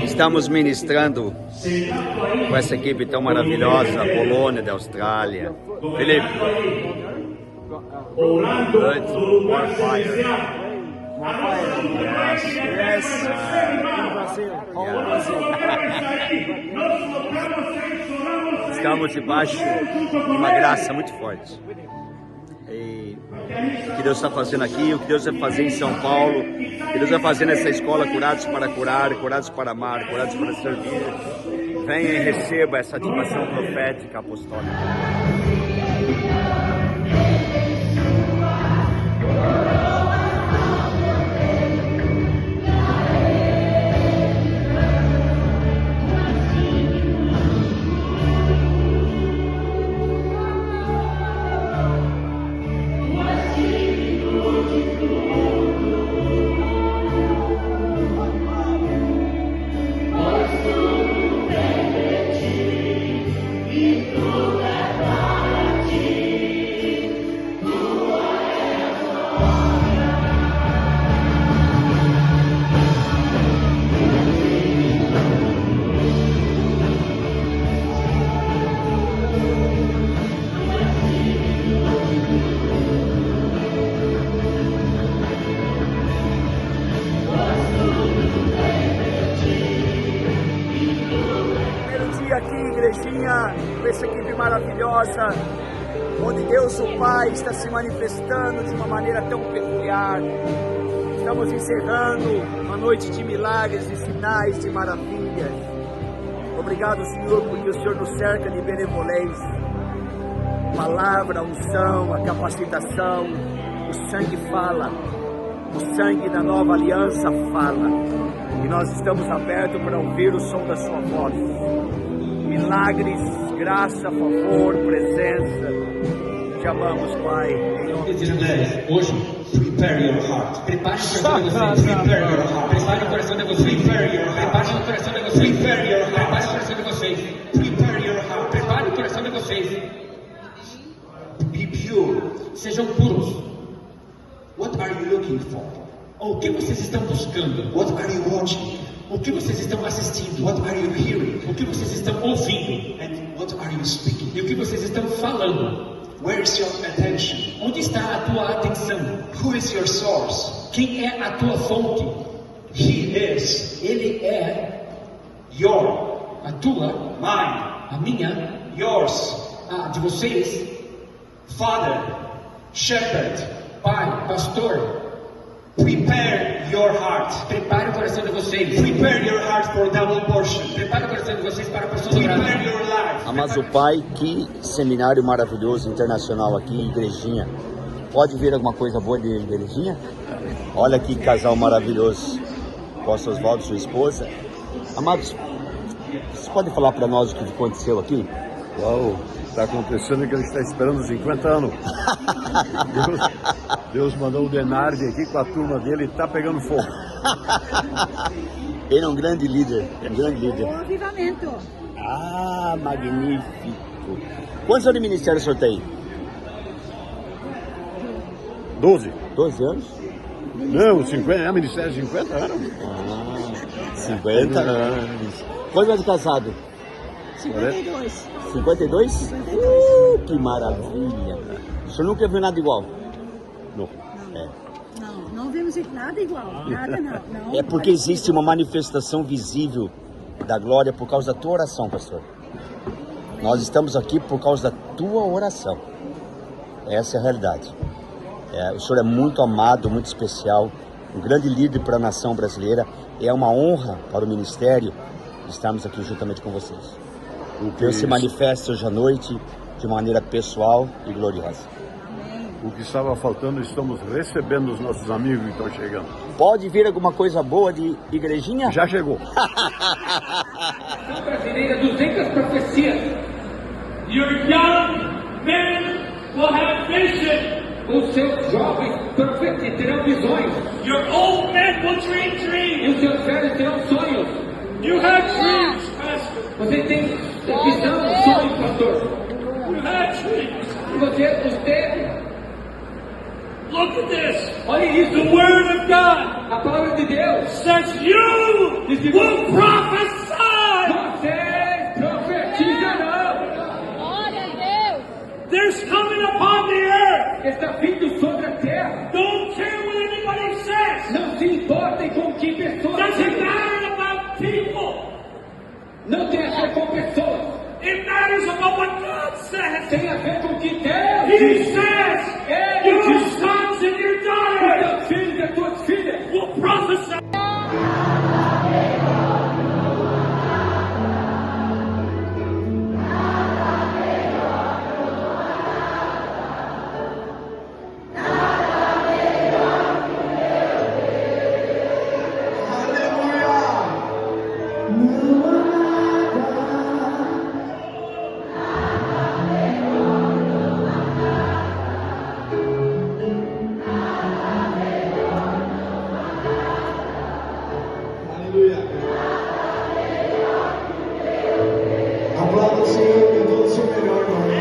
Estamos ministrando com essa equipe tão maravilhosa da Polônia, da Austrália. Felipe. Good. More fire. More fire. Yes. Estamos debaixo de uma graça muito forte. E o que Deus está fazendo aqui, o que Deus vai fazer em São Paulo, o que Deus vai fazer nessa escola, curados para curar, curados para amar, curados para servir. Venha e receba essa ativação profética apostólica. Aqui, igrejinha, com essa equipe maravilhosa, onde Deus o Pai está se manifestando de uma maneira tão peculiar. Estamos encerrando uma noite de milagres, de sinais, de maravilhas. Obrigado, Senhor, porque o Senhor nos cerca de benevolência. A palavra, a unção, a capacitação, o sangue fala. O sangue da nova aliança fala. E nós estamos abertos para ouvir o som da sua voz. Milagres, graça, favor, presença. Te amamos, Pai. Hoje, prepare your heart. Prepare o coração de vocês. Prepare your heart. Prepare o coração de vocês. Prepare your heart. Prepare o coração de vocês. Prepare your heart. Prepare o coração de vocês. Prepare your heart. Prepare o coração de vocês. Be pure. Sejam puros. What are you looking for? O que vocês estão buscando? What are you watching? O que vocês estão assistindo? What are you hearing? O que vocês estão ouvindo? And what are you speaking? E o que vocês estão falando? Where is your attention? Onde está a tua atenção? Who is your source? Quem é a tua fonte? He is. Ele é. Your. A tua. Mine. A minha. Yours. A de vocês. Father. Shepherd. Pai. Pastor. Prepare your heart. Prepare o coração de vocês. Prepare your heart for double portion. Prepare o coração de vocês para a porção dobrada. Prepare your life. Amados o Pai, que seminário maravilhoso internacional aqui, igrejinha. Pode vir alguma coisa boa de igrejinha? Olha que casal maravilhoso. Apóstolo Oswaldo, sua esposa. Amados, vocês podem falar para nós o que aconteceu aqui? Uau, está acontecendo que ele está esperando 50 anos. Deus mandou o Denardi aqui com a turma dele e está pegando fogo. Ele é um grande líder, Um avivamento. Ah, magnífico. Quantos anos de ministério o senhor tem? 12. 12 anos? Não, 50, ministério de 50 anos. Ah, 50 anos. Quantos anos de casado? 52. 52? Que maravilha. O senhor nunca viu nada igual? Não. Não vimos nada igual. Nada, não. É porque existe uma manifestação visível da glória por causa da tua oração, pastor. Nós estamos aqui por causa da tua oração. Essa é a realidade. O senhor é muito amado, muito especial, um grande líder para a nação brasileira. É uma honra para o ministério estarmos aqui juntamente com vocês. Deus se manifesta hoje à noite de maneira pessoal e gloriosa. O que estava faltando, estamos recebendo os nossos amigos que estão chegando. Pode vir alguma coisa boa de igrejinha? Já chegou. Brasileira, 200 profecias. Your young men will have vision. Os seus jovens terão visões. Your old men will dream dreams. E os seus velhos terão sonhos. You have dreams, pastor. Você tem visão, sonho, pastor. You have dreams. Você Look at this. Olha isso. The Word of God A palavra de Deus. says you will prophesy. Vocês profetizarão. Glória a Deus. There's coming upon the earth. Está vindo sobre a terra. Don't care what anybody says. Não se importem com o que pessoas Doesn't dizem. matter about people. Não tem a ver com pessoas. It matters about what God says. Tem a ver com o que Deus He diz. says Ele your diz. sons and your Os daughters teus filhos e as tuas filhas will prophesy. Aplauda o Senhor com todo o seu melhor nome.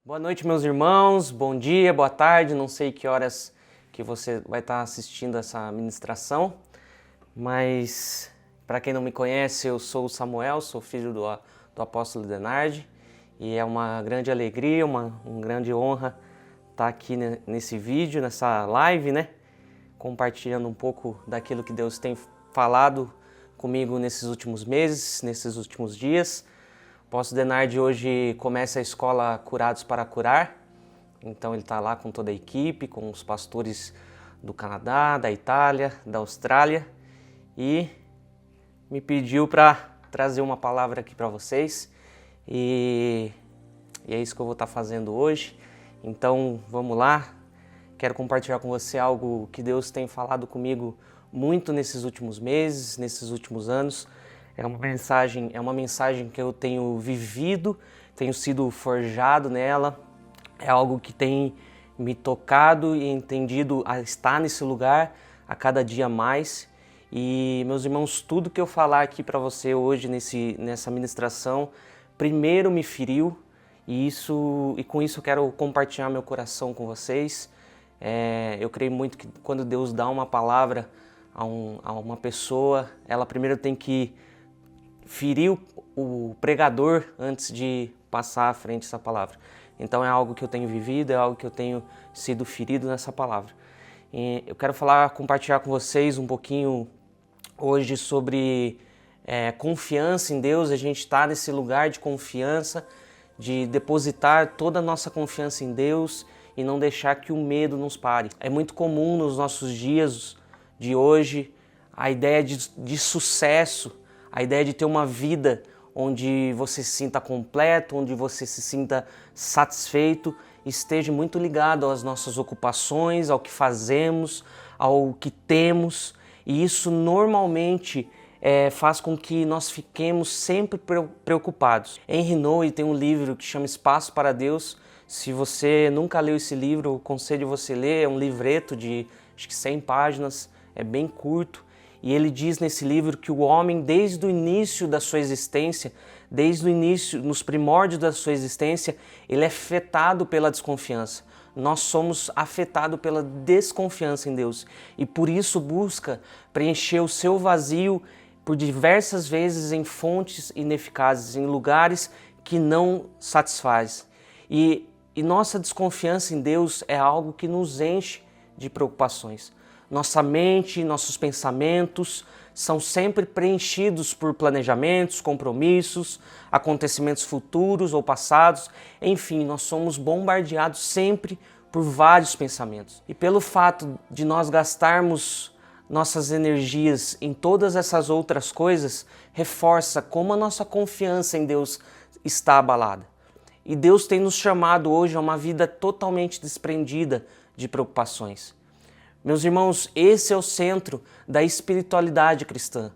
Boa noite, meus irmãos, bom dia, boa tarde, não sei que horas que você vai estar assistindo essa ministração, mas para quem não me conhece, eu sou o Samuel, sou filho do apóstolo Denardi, e é uma grande alegria, uma grande honra estar aqui nesse vídeo, nessa live, né? Compartilhando um pouco daquilo que Deus tem falado comigo nesses últimos meses, nesses últimos dias. O apóstolo Denardi hoje começa a escola Curados para Curar, então ele está lá com toda a equipe, com os pastores do Canadá, da Itália, da Austrália, e me pediu para trazer uma palavra aqui para vocês, e é isso que eu vou estar fazendo hoje. Então vamos lá, quero compartilhar com você algo que Deus tem falado comigo muito nesses últimos meses, nesses últimos anos. É uma mensagem que eu tenho vivido, tenho sido forjado nela, é algo que tem me tocado e entendido a estar nesse lugar a cada dia mais. E, meus irmãos, tudo que eu falar aqui para você hoje nessa ministração, primeiro me feriu, e com isso eu quero compartilhar meu coração com vocês. Eu creio muito que quando Deus dá uma palavra a uma pessoa, ela primeiro tem que ferir o pregador antes de passar à frente essa palavra. Então é algo que eu tenho vivido, é algo que eu tenho sido ferido nessa palavra. E eu quero compartilhar com vocês um pouquinho hoje sobre confiança em Deus. A gente está nesse lugar de confiança, de depositar toda a nossa confiança em Deus e não deixar que o medo nos pare. É muito comum nos nossos dias de hoje a ideia de sucesso, a ideia de ter uma vida onde você se sinta completo, onde você se sinta satisfeito, esteja muito ligado às nossas ocupações, ao que fazemos, ao que temos, e isso normalmente faz com que nós fiquemos sempre preocupados. Henry Nouwen tem um livro que chama Espaço para Deus. Se você nunca leu esse livro, eu aconselho você a ler. É um livreto de acho que 100 páginas, é bem curto. E ele diz nesse livro que o homem, desde o início da sua existência, desde o início, nos primórdios da sua existência, ele é afetado pela desconfiança. Nós somos afetados pela desconfiança em Deus. E por isso busca preencher o seu vazio por diversas vezes em fontes ineficazes, em lugares que não satisfazem. E nossa desconfiança em Deus é algo que nos enche de preocupações. Nossa mente, nossos pensamentos são sempre preenchidos por planejamentos, compromissos, acontecimentos futuros ou passados. Enfim, nós somos bombardeados sempre por vários pensamentos. E pelo fato de nós gastarmos nossas energias em todas essas outras coisas, reforça como a nossa confiança em Deus está abalada. E Deus tem nos chamado hoje a uma vida totalmente desprendida de preocupações. Meus irmãos, esse é o centro da espiritualidade cristã.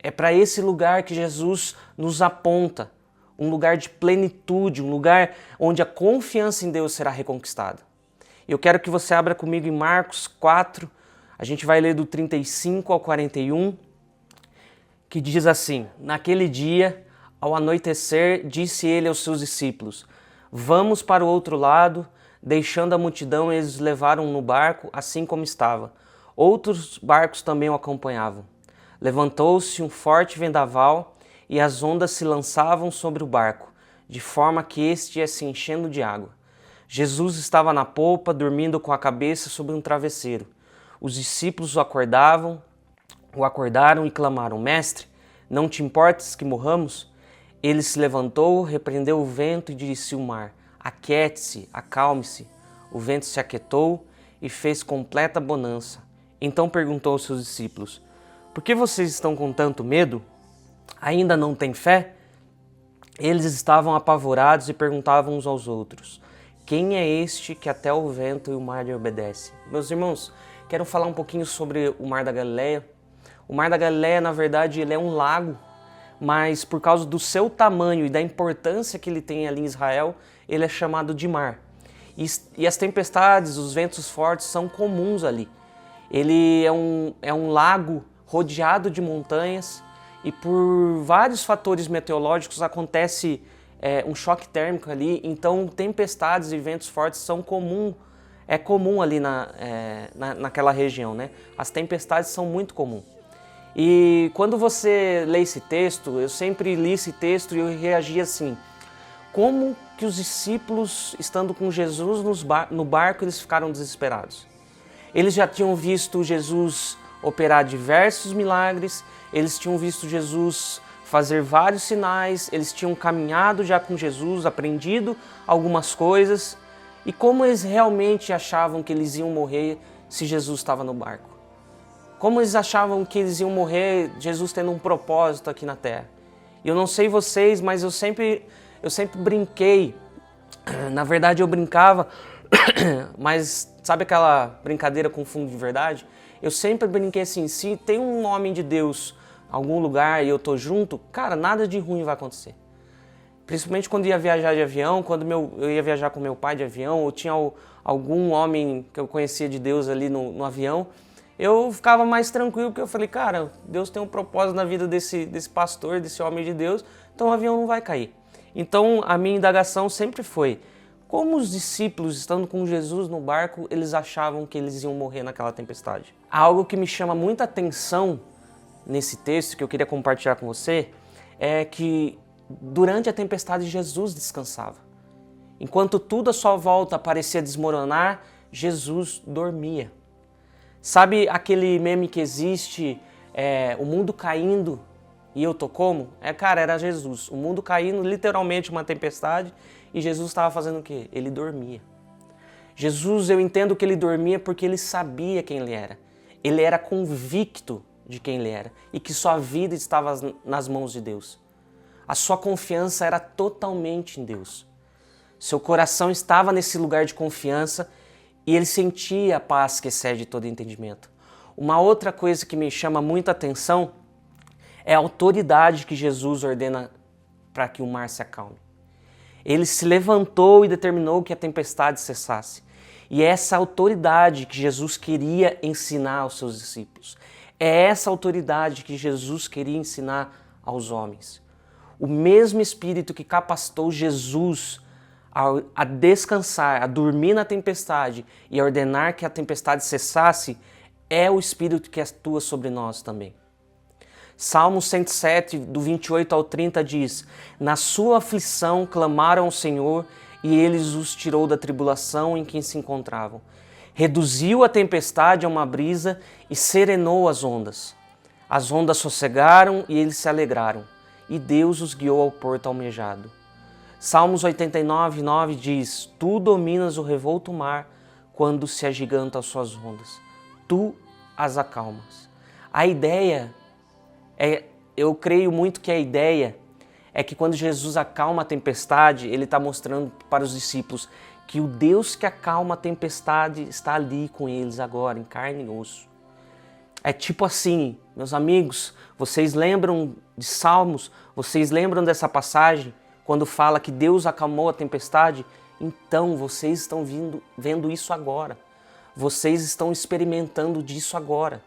É para esse lugar que Jesus nos aponta, um lugar de plenitude, um lugar onde a confiança em Deus será reconquistada. Eu quero que você abra comigo em Marcos 4, a gente vai ler do 35 ao 41, que diz assim: Naquele dia, Ao anoitecer, disse ele aos seus discípulos: Vamos para o outro lado. Deixando a multidão, eles o levaram no barco, assim como estava. Outros barcos também o acompanhavam. Levantou-se um forte vendaval e as ondas se lançavam sobre o barco, de forma que este ia se enchendo de água. Jesus estava na popa, dormindo com a cabeça sobre um travesseiro. Os discípulos o acordaram e clamaram: Mestre, não te importas que morramos? Ele se levantou, repreendeu o vento e disse ao mar: Aquiete-se, acalme-se. O vento se aquietou e fez completa bonança. Então perguntou aos seus discípulos: Por que vocês estão com tanto medo? Ainda não têm fé? Eles estavam apavorados e perguntavam uns aos outros: Quem é este que até o vento e o mar lhe obedece? Meus irmãos, quero falar um pouquinho sobre o Mar da Galileia. O Mar da Galileia, na verdade, ele é um lago, mas por causa do seu tamanho e da importância que ele tem ali em Israel, ele é chamado de mar. E as tempestades, os ventos fortes são comuns ali. Ele é um lago rodeado de montanhas e por vários fatores meteorológicos acontece um choque térmico ali, então tempestades e ventos fortes são comum ali naquela região, né? As tempestades são muito comuns. E quando você lê esse texto, eu sempre li esse texto e eu reagi assim: como que os discípulos, estando com Jesus no barco, eles ficaram desesperados? Eles já tinham visto Jesus operar diversos milagres, eles tinham visto Jesus fazer vários sinais, eles tinham caminhado já com Jesus, aprendido algumas coisas. E como eles realmente achavam que eles iam morrer se Jesus estava no barco? Como eles achavam que eles iam morrer, Jesus tendo um propósito aqui na terra? E eu não sei vocês, mas eu sempre brinquei. Na verdade eu brincava, mas sabe aquela brincadeira com fundo de verdade? Eu sempre brinquei assim: se tem um homem de Deus em algum lugar e eu tô junto, cara, nada de ruim vai acontecer. Principalmente quando ia viajar de avião, quando eu ia viajar com meu pai de avião, ou tinha algum homem que eu conhecia de Deus ali no avião, eu ficava mais tranquilo, porque eu falei: cara, Deus tem um propósito na vida desse pastor, desse homem de Deus, então o avião não vai cair. Então a minha indagação sempre foi: como os discípulos, estando com Jesus no barco, eles achavam que eles iam morrer naquela tempestade? Algo que me chama muita atenção nesse texto, que eu queria compartilhar com você, é que durante a tempestade Jesus descansava. Enquanto tudo à sua volta parecia desmoronar, Jesus dormia. Sabe aquele meme que existe, o mundo caindo e eu tô como? Cara, era Jesus. O mundo caindo, literalmente uma tempestade, e Jesus estava fazendo o quê? Ele dormia. Jesus, eu entendo que ele dormia porque ele sabia quem ele era. Ele era convicto de quem ele era e que sua vida estava nas mãos de Deus. A sua confiança era totalmente em Deus. Seu coração estava nesse lugar de confiança e ele sentia a paz que excede todo entendimento. Uma outra coisa que me chama muita atenção é a autoridade que Jesus ordena para que o mar se acalme. Ele se levantou e determinou que a tempestade cessasse. E é essa autoridade que Jesus queria ensinar aos seus discípulos. É essa autoridade que Jesus queria ensinar aos homens. O mesmo Espírito que capacitou Jesus a descansar, a dormir na tempestade e a ordenar que a tempestade cessasse, é o Espírito que atua sobre nós também. Salmo 107, do 28 ao 30 diz: Na sua aflição clamaram ao Senhor e ele os tirou da tribulação em que se encontravam. Reduziu a tempestade a uma brisa e serenou as ondas. As ondas sossegaram e eles se alegraram, e Deus os guiou ao porto almejado. Salmos 89, 9 diz: Tu dominas o revolto mar quando se agiganta as suas ondas. Tu as acalmas. A ideia eu creio muito que a ideia é que quando Jesus acalma a tempestade, ele está mostrando para os discípulos que o Deus que acalma a tempestade está ali com eles agora, em carne e osso. É tipo assim, meus amigos, vocês lembram de Salmos? Vocês lembram dessa passagem? Quando fala que Deus acalmou a tempestade? Então vocês estão vendo isso agora. Vocês estão experimentando disso agora.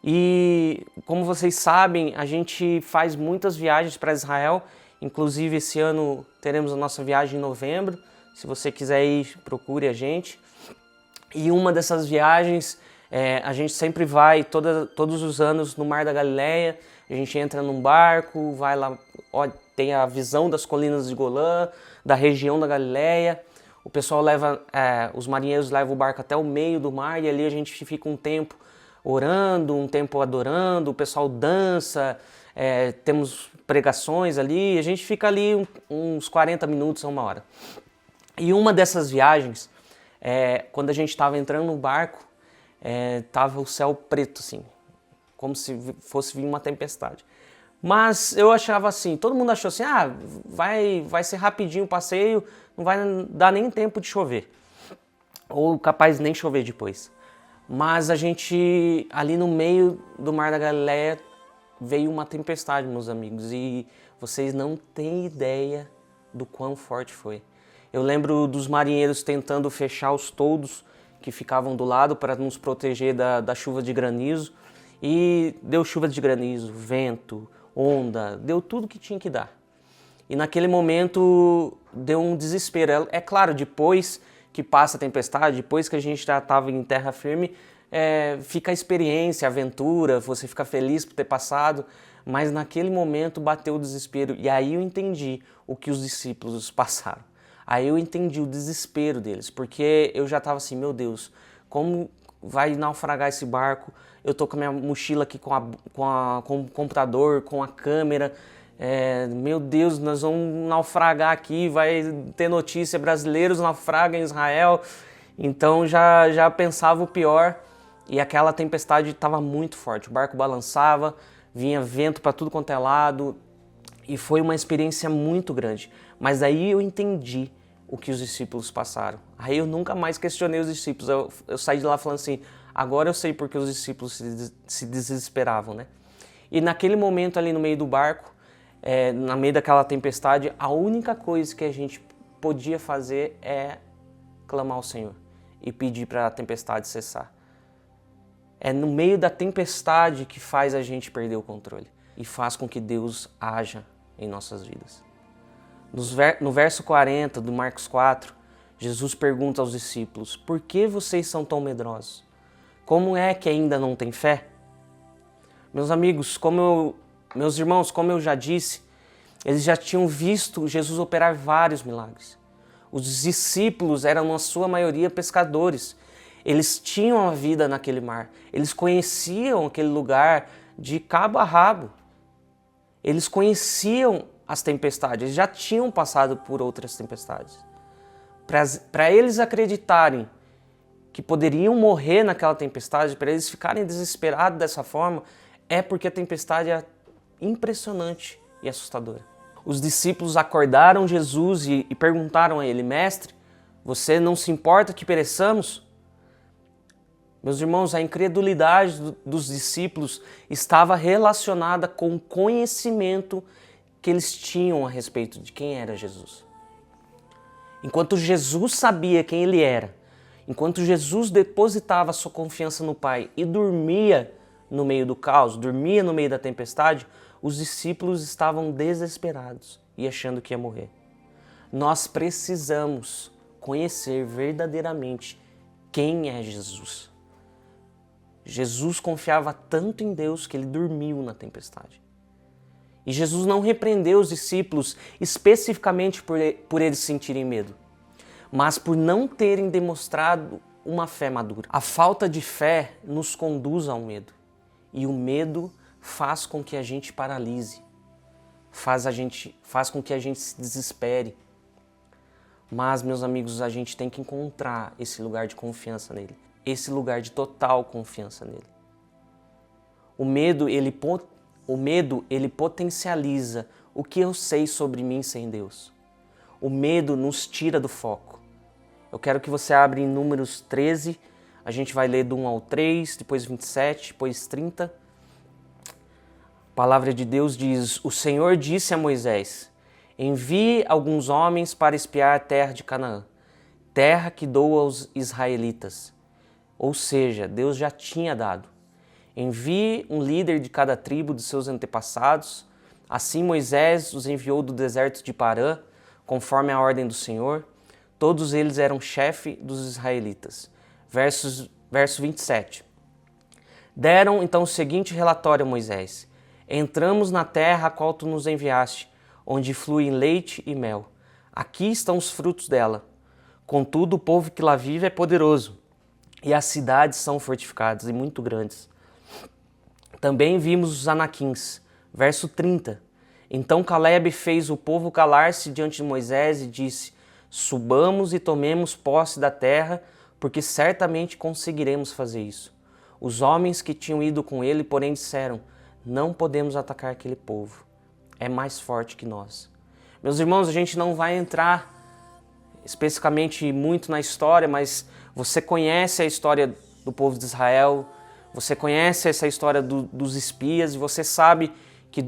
E como vocês sabem, a gente faz muitas viagens para Israel. Inclusive esse ano teremos a nossa viagem em novembro. Se você quiser ir, procure a gente. E uma dessas viagens, a gente sempre vai todos os anos no Mar da Galileia. A gente entra num barco, vai lá, tem a visão das colinas de Golã, da região da Galileia. O pessoal os marinheiros levam o barco até o meio do mar e ali a gente fica um tempo orando, um tempo adorando, o pessoal dança, temos pregações ali, a gente fica ali uns 40 minutos a 1 hora. E uma dessas viagens, quando a gente estava entrando no barco, tava o céu preto assim, como se fosse vir uma tempestade. Mas eu achava assim, todo mundo achou assim, vai ser rapidinho o passeio, não vai dar nem tempo de chover, ou capaz nem chover depois. Mas a gente, ali no meio do Mar da Galileia, veio uma tempestade, meus amigos, e vocês não têm ideia do quão forte foi. Eu lembro dos marinheiros tentando fechar os toldos que ficavam do lado para nos proteger da chuva de granizo, e deu chuva de granizo, vento, onda, deu tudo que tinha que dar. E naquele momento deu um desespero. É claro, depois que passa a tempestade, depois que a gente já estava em terra firme, fica a experiência, a aventura, você fica feliz por ter passado, mas naquele momento bateu o desespero e aí eu entendi o que os discípulos passaram. Aí eu entendi o desespero deles, porque eu já estava assim, meu Deus, como vai naufragar esse barco? Eu tô com a minha mochila aqui com o computador, com a câmera, meu Deus, nós vamos naufragar aqui, vai ter notícia, brasileiros naufragam em Israel. Então já pensava o pior e aquela tempestade estava muito forte, o barco balançava, vinha vento para tudo quanto é lado e foi uma experiência muito grande. Mas aí eu entendi o que os discípulos passaram. Aí eu nunca mais questionei os discípulos, eu saí de lá falando assim, agora eu sei porque os discípulos se desesperavam, né? E naquele momento ali no meio do barco, no meio daquela tempestade, a única coisa que a gente podia fazer é clamar ao Senhor e pedir para a tempestade cessar. É no meio da tempestade que faz a gente perder o controle e faz com que Deus haja em nossas vidas. No verso 40 do Marcos 4, Jesus pergunta aos discípulos, por que vocês são tão medrosos? Como é que ainda não têm fé? Meus amigos, meus irmãos, como eu já disse, eles já tinham visto Jesus operar vários milagres. Os discípulos eram, na sua maioria, pescadores. Eles tinham a vida naquele mar. Eles conheciam aquele lugar de cabo a rabo. Eles conheciam as tempestades, eles já tinham passado por outras tempestades. Para eles acreditarem que poderiam morrer naquela tempestade, para eles ficarem desesperados dessa forma, é porque a tempestade é impressionante e assustadora. Os discípulos acordaram Jesus e perguntaram a ele, mestre, você não se importa que pereçamos? Meus irmãos, a incredulidade dos discípulos estava relacionada com o conhecimento que eles tinham a respeito de quem era Jesus. Enquanto Jesus sabia quem ele era, enquanto Jesus depositava sua confiança no Pai e dormia no meio do caos, dormia no meio da tempestade, os discípulos estavam desesperados e achando que ia morrer. Nós precisamos conhecer verdadeiramente quem é Jesus. Jesus confiava tanto em Deus que ele dormiu na tempestade. E Jesus não repreendeu os discípulos especificamente por eles sentirem medo, mas por não terem demonstrado uma fé madura. A falta de fé nos conduz ao medo. E o medo faz com que a gente paralise, faz com que a gente se desespere. Mas, meus amigos, a gente tem que encontrar esse lugar de confiança nele, esse lugar de total confiança nele. O medo, ele potencializa o que eu sei sobre mim sem Deus. O medo nos tira do foco. Eu quero que você abra em Números 13, a gente vai ler do 1 ao 3, depois 27, depois 30. A palavra de Deus diz, o Senhor disse a Moisés, envie alguns homens para espiar a terra de Canaã, terra que dou aos israelitas. Ou seja, Deus já tinha dado. Envie um líder de cada tribo de seus antepassados. Assim Moisés os enviou do deserto de Parã, conforme a ordem do Senhor. Todos eles eram chefe dos israelitas. Verso 27. Deram então o seguinte relatório a Moisés: entramos na terra a qual tu nos enviaste, onde fluem leite e mel. Aqui estão os frutos dela. Contudo, o povo que lá vive é poderoso, e as cidades são fortificadas e muito grandes. Também vimos os anaquins. Verso 30. Então Calebe fez o povo calar-se diante de Moisés e disse: subamos e tomemos posse da terra, porque certamente conseguiremos fazer isso. Os homens que tinham ido com ele, porém, disseram: não podemos atacar aquele povo. É mais forte que nós. Meus irmãos, a gente não vai entrar especificamente muito na história, mas você conhece a história do povo de Israel, você conhece essa história dos espias, e você sabe que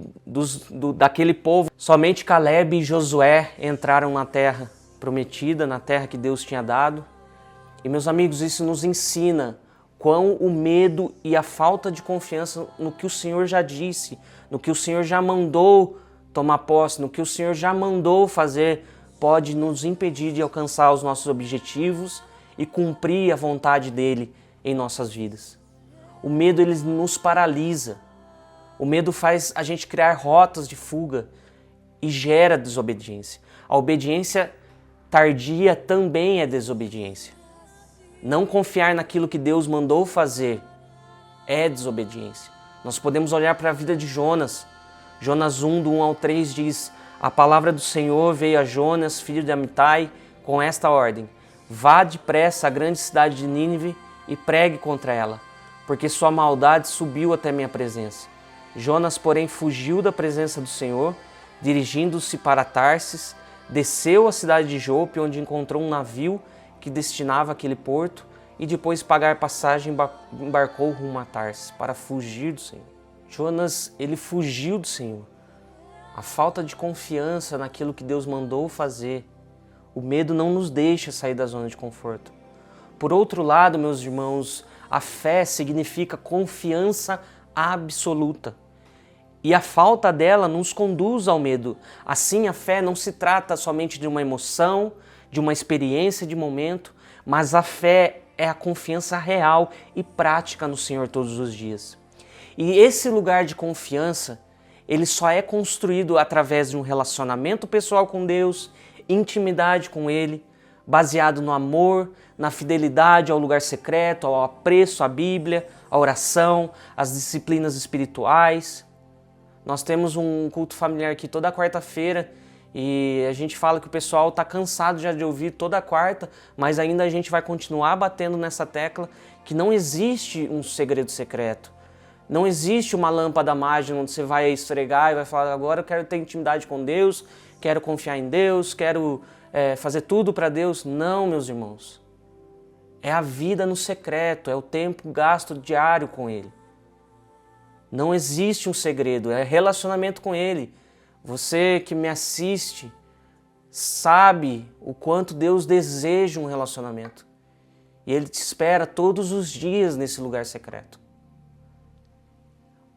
daquele povo, somente Calebe e Josué entraram na terra prometida, na terra que Deus tinha dado. E, meus amigos, isso nos ensina quão o medo e a falta de confiança no que o Senhor já disse, no que o Senhor já mandou tomar posse, no que o Senhor já mandou fazer, pode nos impedir de alcançar os nossos objetivos e cumprir a vontade dele em nossas vidas. O medo, ele nos paralisa. O medo faz a gente criar rotas de fuga e gera desobediência. A obediência tardia também é desobediência. Não confiar naquilo que Deus mandou fazer é desobediência. Nós podemos olhar para a vida de Jonas. Jonas 1, do 1 ao 3 diz: a palavra do Senhor veio a Jonas, filho de Amitai, com esta ordem: vá depressa à grande cidade de Nínive e pregue contra ela, porque sua maldade subiu até minha presença. Jonas, porém, fugiu da presença do Senhor, dirigindo-se para Tarsis, desceu à cidade de Jope, onde encontrou um navio que destinava aquele porto, e depois de pagar passagem, embarcou rumo a Tarsis para fugir do Senhor. Jonas, ele fugiu do Senhor. A falta de confiança naquilo que Deus mandou fazer, o medo não nos deixa sair da zona de conforto. Por outro lado, meus irmãos, a fé significa confiança absoluta. E a falta dela nos conduz ao medo. Assim, a fé não se trata somente de uma emoção, de uma experiência de momento, mas a fé é a confiança real e prática no Senhor todos os dias. E esse lugar de confiança, ele só é construído através de um relacionamento pessoal com Deus, intimidade com Ele, baseado no amor, na fidelidade ao lugar secreto, ao apreço à Bíblia, à oração, às disciplinas espirituais. Nós temos um culto familiar aqui toda quarta-feira e a gente fala que o pessoal está cansado já de ouvir toda quarta, mas ainda a gente vai continuar batendo nessa tecla que não existe um segredo secreto. Não existe uma lâmpada mágica onde você vai esfregar e vai falar: agora eu quero ter intimidade com Deus, quero confiar em Deus, quero fazer tudo para Deus. Não, meus irmãos. É a vida no secreto, é o tempo gasto diário com Ele. Não existe um segredo, é relacionamento com Ele. Você que me assiste sabe o quanto Deus deseja um relacionamento. E Ele te espera todos os dias nesse lugar secreto.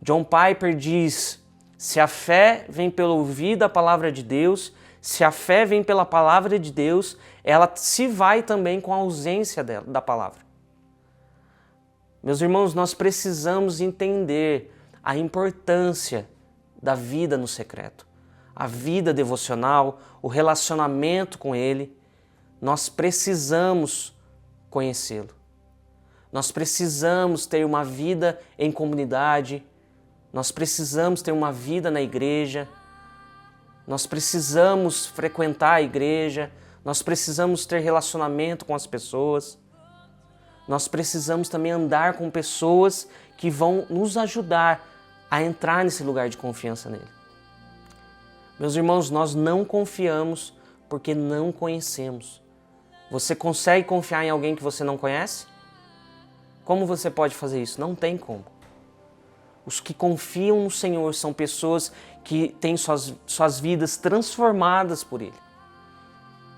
John Piper diz: se a fé vem pelo ouvir da palavra de Deus, se a fé vem pela palavra de Deus, ela se vai também com a ausência da palavra. Meus irmãos, nós precisamos entender a importância da vida no secreto, a vida devocional, o relacionamento com Ele. Nós precisamos conhecê-lo. Nós precisamos ter uma vida em comunidade. Nós precisamos ter uma vida na igreja. Nós precisamos frequentar a igreja. Nós precisamos ter relacionamento com as pessoas. Nós precisamos também andar com pessoas que vão nos ajudar a entrar nesse lugar de confiança nele. Meus irmãos, nós não confiamos porque não conhecemos. Você consegue confiar em alguém que você não conhece? Como você pode fazer isso? Não tem como. Os que confiam no Senhor são pessoas que têm suas vidas transformadas por Ele.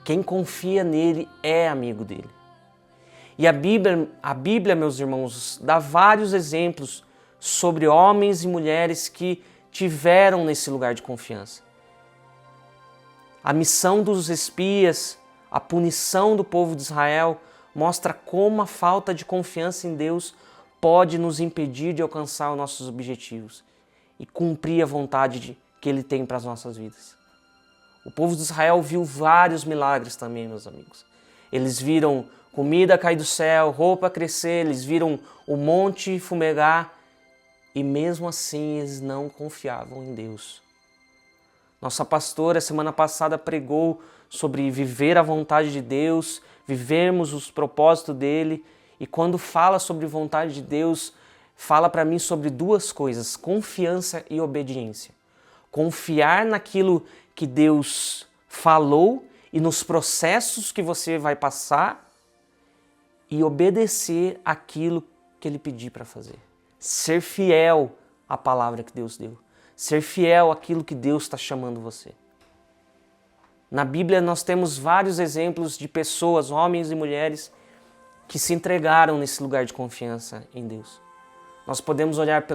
Quem confia nele é amigo dele. E a Bíblia, meus irmãos, dá vários exemplos sobre homens e mulheres que tiveram nesse lugar de confiança. A missão dos espias, a punição do povo de Israel, mostra como a falta de confiança em Deus pode nos impedir de alcançar os nossos objetivos e cumprir a vontade que Ele tem para as nossas vidas. O povo de Israel viu vários milagres também, meus amigos. Eles viram comida cair do céu, roupa crescer, eles viram o monte fumegar e mesmo assim eles não confiavam em Deus. Nossa pastora, semana passada, pregou sobre viver a vontade de Deus, vivermos os propósitos dele, e quando fala sobre vontade de Deus, fala para mim sobre duas coisas: confiança e obediência. Confiar naquilo que Deus falou e nos processos que você vai passar e obedecer aquilo que Ele pedir para fazer. Ser fiel à palavra que Deus deu. Ser fiel àquilo que Deus está chamando você. Na Bíblia nós temos vários exemplos de pessoas, homens e mulheres, que se entregaram nesse lugar de confiança em Deus. Nós podemos olhar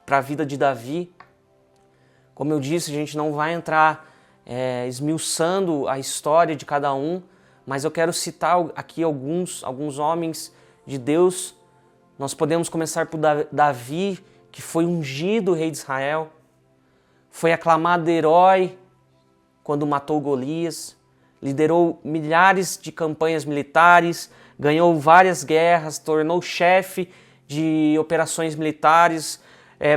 para a vida de Davi. Como eu disse, a gente não vai entrar esmiuçando a história de cada um, mas eu quero citar aqui alguns homens de Deus. Nós podemos começar por Davi, que foi ungido rei de Israel, foi aclamado herói quando matou Golias, liderou milhares de campanhas militares, ganhou várias guerras, tornou chefe de operações militares,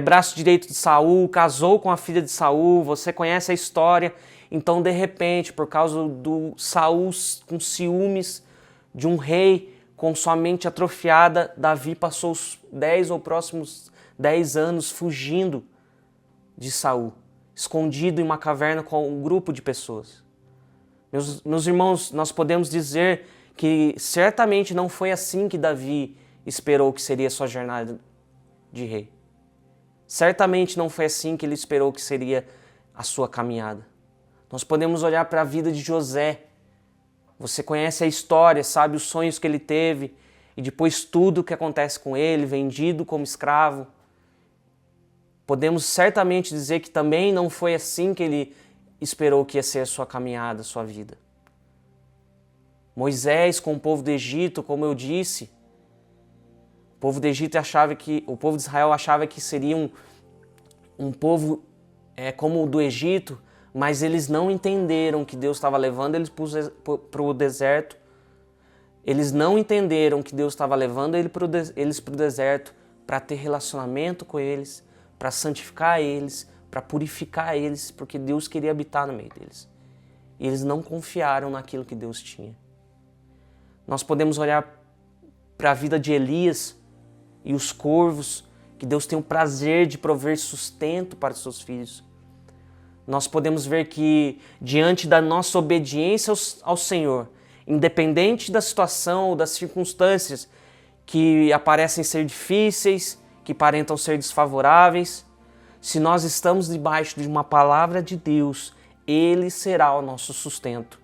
braço direito de Saul, casou com a filha de Saul, você conhece a história. Então, de repente, por causa do Saul com ciúmes de um rei com sua mente atrofiada, Davi passou os 10 ou próximos 10 anos fugindo de Saul, escondido em uma caverna com um grupo de pessoas. Meus irmãos, nós podemos dizer que certamente não foi assim que Davi esperou que seria a sua jornada de rei. Certamente não foi assim que ele esperou que seria a sua caminhada. Nós podemos olhar para a vida de José. Você conhece a história, sabe os sonhos que ele teve e depois tudo o que acontece com ele, vendido como escravo. Podemos certamente dizer que também não foi assim que ele esperou que ia ser a sua caminhada, a sua vida. Moisés com o povo do Egito, como eu disse, o povo do Egito o povo de Israel achava que seria um povo como o do Egito, mas eles não entenderam que Deus estava levando eles para o deserto. Eles não entenderam que Deus estava levando eles para o deserto para ter relacionamento com eles, para santificar eles, para purificar eles, porque Deus queria habitar no meio deles. E eles não confiaram naquilo que Deus tinha. Nós podemos olhar para a vida de Elias e os corvos, que Deus tem o prazer de prover sustento para os seus filhos. Nós podemos ver que, diante da nossa obediência ao Senhor, independente da situação ou das circunstâncias que aparecem ser difíceis, que parentam ser desfavoráveis, se nós estamos debaixo de uma palavra de Deus, Ele será o nosso sustento.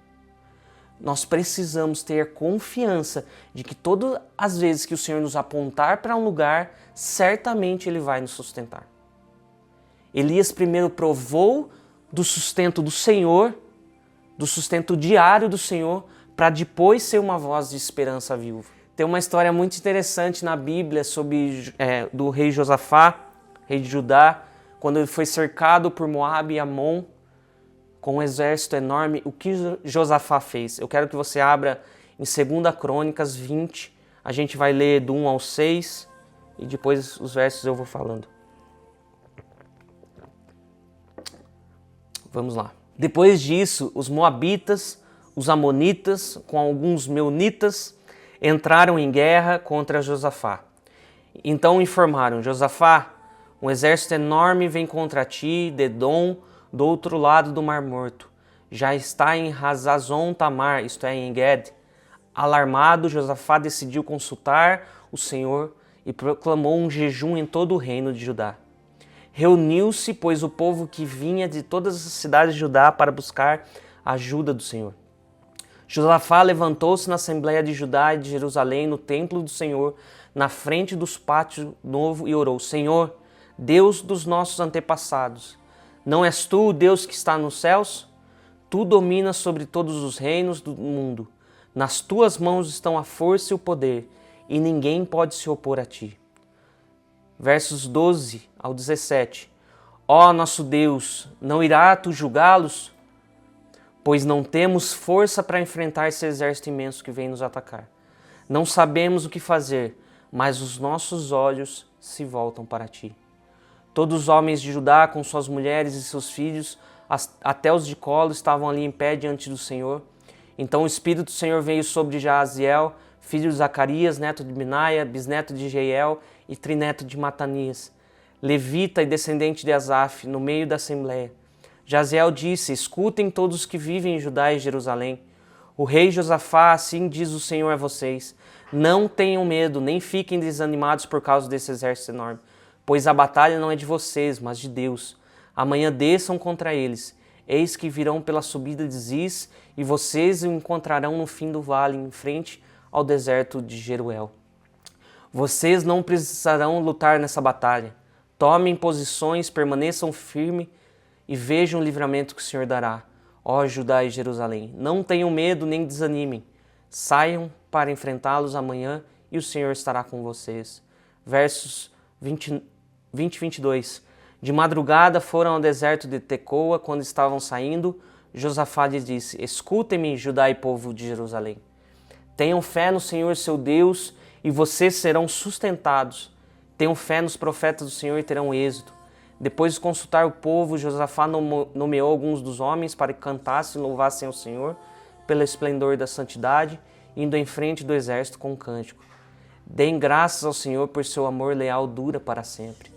Nós precisamos ter confiança de que todas as vezes que o Senhor nos apontar para um lugar, certamente Ele vai nos sustentar. Elias primeiro provou do sustento do Senhor, do sustento diário do Senhor, para depois ser uma voz de esperança viúva. Tem uma história muito interessante na Bíblia do rei Josafá, rei de Judá, quando ele foi cercado por Moabe e Amon, com um exército enorme. O que Josafá fez? Eu quero que você abra em 2 Crônicas 20, a gente vai ler do 1 ao 6 e depois os versos eu vou falando. Vamos lá. Depois disso, os moabitas, os amonitas, com alguns meunitas, entraram em guerra contra Josafá. Então informaram: Josafá, um exército enorme vem contra ti, de Edom, do outro lado do Mar Morto. Já está em Hazazon Tamar, isto é, em En-Gedi. Alarmado, Josafá decidiu consultar o Senhor e proclamou um jejum em todo o reino de Judá. Reuniu-se, pois, o povo que vinha de todas as cidades de Judá para buscar a ajuda do Senhor. Josafá levantou-se na Assembleia de Judá e de Jerusalém, no templo do Senhor, na frente dos pátios novo e orou: Senhor, Deus dos nossos antepassados, não és tu o Deus que está nos céus? Tu dominas sobre todos os reinos do mundo. Nas tuas mãos estão a força e o poder, e ninguém pode se opor a ti. Versos 12 ao 17. Ó nosso Deus, não irá tu julgá-los? Pois não temos força para enfrentar esse exército imenso que vem nos atacar. Não sabemos o que fazer, mas os nossos olhos se voltam para ti. Todos os homens de Judá, com suas mulheres e seus filhos, até os de colo, estavam ali em pé diante do Senhor. Então o Espírito do Senhor veio sobre Jaaziel, filho de Zacarias, neto de Benaia, bisneto de Jeiel e trineto de Matanias, levita e descendente de Asaf, no meio da assembleia. Jaaziel disse: escutem todos os que vivem em Judá e Jerusalém. O rei Josafá, assim diz o Senhor a vocês: não tenham medo, nem fiquem desanimados por causa desse exército enorme, pois a batalha não é de vocês, mas de Deus. Amanhã desçam contra eles. Eis que virão pela subida de Ziz, e vocês o encontrarão no fim do vale, em frente ao deserto de Jeruel. Vocês não precisarão lutar nessa batalha. Tomem posições, permaneçam firmes e vejam o livramento que o Senhor dará, ó Judá e Jerusalém. Não tenham medo nem desanimem. Saiam para enfrentá-los amanhã e o Senhor estará com vocês. Versos 20 e 22. De madrugada foram ao deserto de Tecoa. Quando estavam saindo, Josafá lhes disse: escutem-me, Judá e povo de Jerusalém. Tenham fé no Senhor seu Deus e vocês serão sustentados. Tenham fé nos profetas do Senhor e terão êxito. Depois de consultar o povo, Josafá nomeou alguns dos homens para que cantassem e louvassem ao Senhor pelo esplendor da santidade, indo em frente do exército com um cântico. Deem graças ao Senhor, por seu amor leal dura para sempre.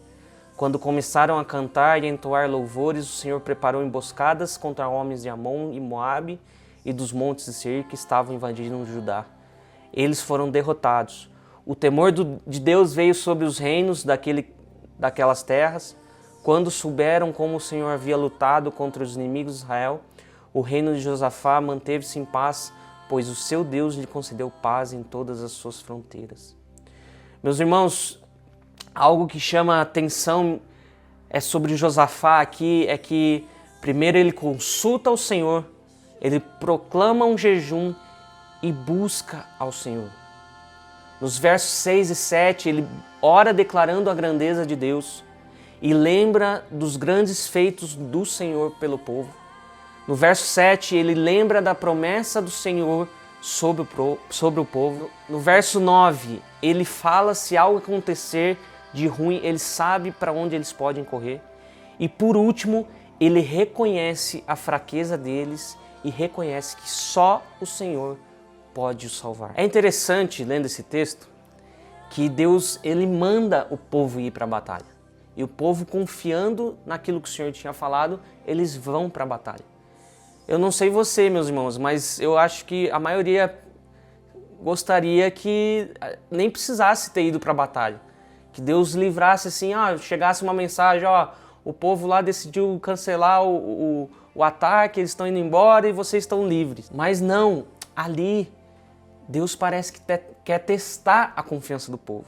Quando começaram a cantar e a entoar louvores, o Senhor preparou emboscadas contra homens de Amon e Moabe e dos montes de Seir que estavam invadindo Judá. Eles foram derrotados. O temor de Deus veio sobre os reinos daquelas terras. Quando souberam como o Senhor havia lutado contra os inimigos de Israel, o reino de Josafá manteve-se em paz, pois o seu Deus lhe concedeu paz em todas as suas fronteiras. Meus irmãos, algo que chama a atenção sobre Josafá aqui é que primeiro ele consulta ao Senhor, ele proclama um jejum e busca ao Senhor. Nos versos 6 e 7, ele ora declarando a grandeza de Deus e lembra dos grandes feitos do Senhor pelo povo. No verso 7, ele lembra da promessa do Senhor sobre o povo. No verso 9, ele fala se algo acontecer de ruim, ele sabe para onde eles podem correr. E por último, ele reconhece a fraqueza deles e reconhece que só o Senhor pode os salvar. É interessante, lendo esse texto, que Deus ele manda o povo ir para a batalha. E o povo, confiando naquilo que o Senhor tinha falado, eles vão para a batalha. Eu não sei você, meus irmãos, mas eu acho que a maioria gostaria que nem precisasse ter ido para a batalha. Que Deus livrasse assim, chegasse uma mensagem, o povo lá decidiu cancelar o ataque, eles estão indo embora e vocês estão livres. Mas não, ali Deus parece que quer testar a confiança do povo.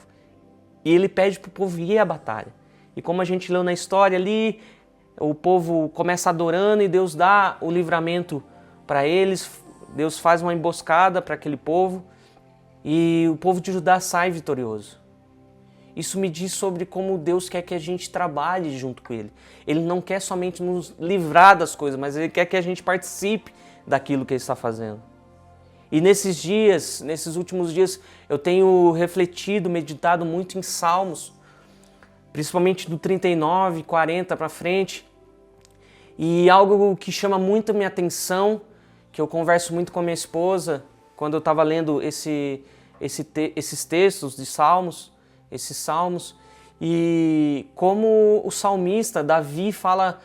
E ele pede para o povo ir à batalha. E como a gente leu na história ali, o povo começa adorando e Deus dá o livramento para eles. Deus faz uma emboscada para aquele povo e o povo de Judá sai vitorioso. Isso me diz sobre como Deus quer que a gente trabalhe junto com Ele. Ele não quer somente nos livrar das coisas, mas Ele quer que a gente participe daquilo que Ele está fazendo. E nesses últimos dias, eu tenho refletido, meditado muito em Salmos, principalmente do 39, 40 para frente. E algo que chama muito a minha atenção, que eu converso muito com a minha esposa, quando eu estava lendo esses textos de Salmos, esses salmos, e como o salmista Davi fala